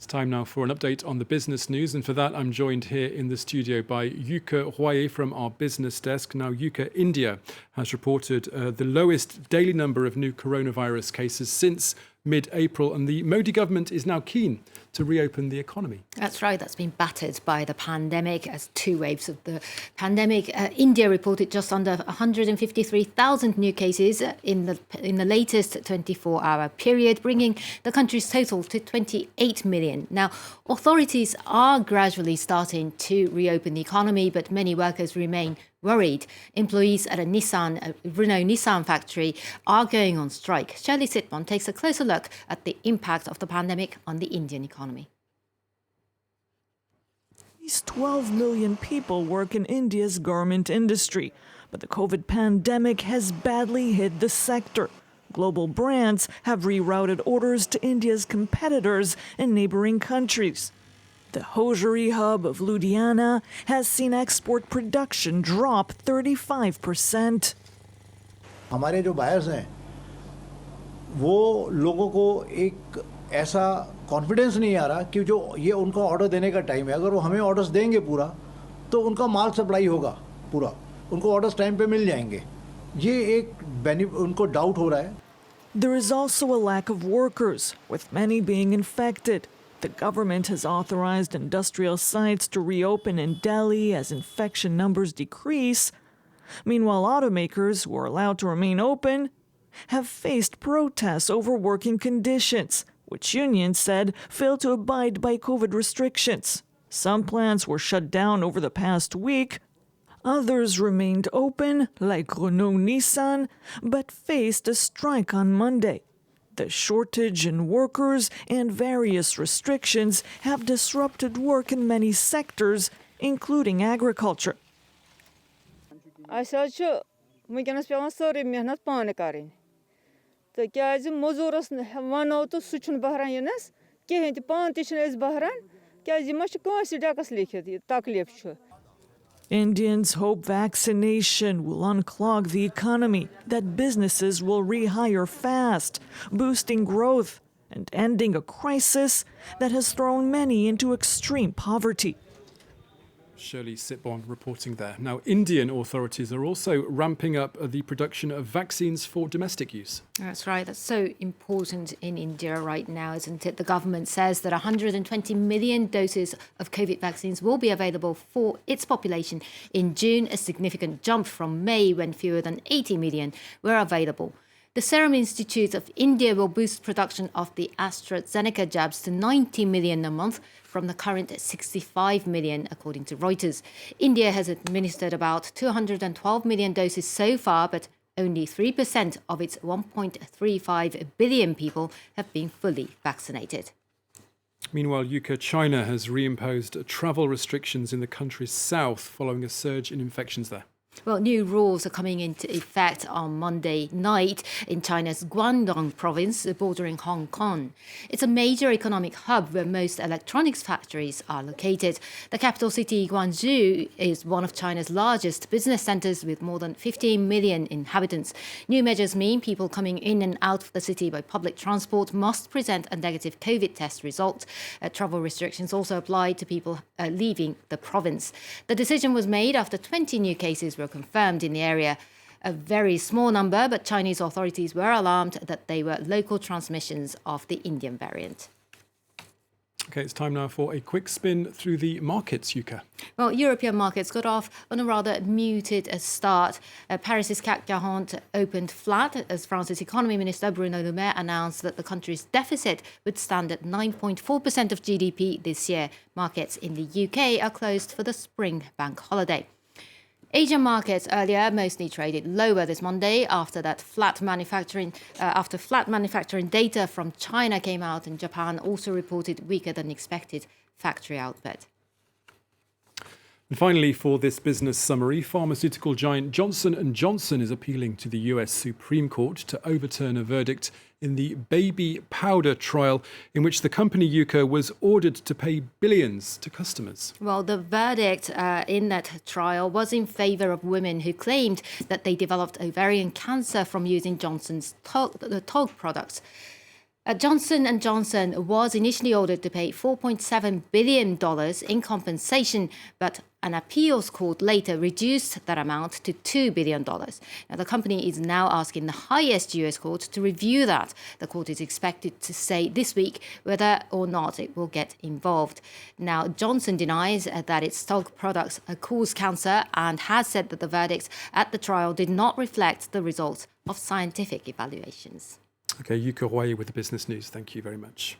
time now for an update on the business news, and for that I'm joined here in the studio by Yuka Royer from our business desk. Now, Yuka, India has reported the lowest daily number of new coronavirus cases since mid-April, and the Modi government is now keen to reopen the economy. That's right. That's been battered by the pandemic as two waves of the pandemic. India reported just under 153,000 new cases in the latest 24-hour period, bringing the country's total to 28 million. Now, authorities are gradually starting to reopen the economy, but many workers remain worried. Employees at a Renault Nissan factory are going on strike. Shirley Sitbon takes a closer look at the impact of the pandemic on the Indian economy. At least 12 million people work in India's garment industry, but the COVID pandemic has badly hit the sector. Global brands have rerouted orders to India's competitors in neighboring countries. The hosiery hub of Ludhiana has seen export production drop 35%. हमारे जो buyers हैं वो लोगों को एक ऐसा confidence नहीं आ रहा कि जो ये उनको ऑर्डर देने का टाइम है, अगर वो हमें ऑर्डर्स देंगे पूरा तो उनका माल सप्लाई होगा पूरा, उनको ऑर्डर्स टाइम पे मिल जाएंगे, ये एक उनको डाउट हो रहा है. There is also a lack of workers, with many being infected. The government has authorized industrial sites to reopen in Delhi as infection numbers decrease. Meanwhile, automakers who are allowed to remain open have faced protests over working conditions, which unions said failed to abide by COVID restrictions. Some plants were shut down over the past week. Others remained open, like Renault Nissan, but faced a strike on Monday. The shortage in workers and various restrictions have disrupted work in many sectors, including agriculture. Indians hope vaccination will unclog the economy, that businesses will rehire fast, boosting growth and ending a crisis that has thrown many into extreme poverty. Shirley Sitbon reporting there. Now, Indian authorities are also ramping up the production of vaccines for domestic use. That's right. That's so important in India right now, isn't it? The government says that 120 million doses of COVID vaccines will be available for its population in June, a significant jump from May when fewer than 80 million were available. The Serum Institute of India will boost production of the AstraZeneca jabs to 90 million a month from the current 65 million, according to Reuters. India has administered about 212 million doses so far, but only 3% of its 1.35 billion people have been fully vaccinated. Meanwhile, Yuka, China has reimposed travel restrictions in the country's south following a surge in infections there. Well, new rules are coming into effect on Monday night in China's Guangdong province, bordering Hong Kong. It's a major economic hub where most electronics factories are located. The capital city, Guangzhou, is one of China's largest business centers with more than 15 million inhabitants. New measures mean people coming in and out of the city by public transport must present a negative COVID test result. Travel restrictions also apply to people leaving the province. The decision was made after 20 new cases were confirmed in the area. A very small number, but Chinese authorities were alarmed that they were local transmissions of the Indian variant. OK, it's time now for a quick spin through the markets, Yuka. Well, European markets got off on a rather muted start. Paris's CAC 40 opened flat as France's economy minister Bruno Le Maire announced that the country's deficit would stand at 9.4% of GDP this year. Markets in the UK are closed for the spring bank holiday. Asian markets earlier mostly traded lower this Monday after flat manufacturing data from China came out, and Japan also reported weaker than expected factory output. And finally, for this business summary, pharmaceutical giant Johnson & Johnson is appealing to the US Supreme Court to overturn a verdict in the baby powder trial in which the company Yuka was ordered to pay billions to customers. Well, the verdict in that trial was in favour of women who claimed that they developed ovarian cancer from using Johnson's talc products. Johnson & Johnson was initially ordered to pay $4.7 billion in compensation, but an appeals court later reduced that amount to $2 billion. Now, the company is now asking the highest US court to review that. The court is expected to say this week whether or not it will get involved. Now, Johnson denies that its talc products cause cancer and has said that the verdicts at the trial did not reflect the results of scientific evaluations. Okay, Yuka Royer with the business news. Thank you very much.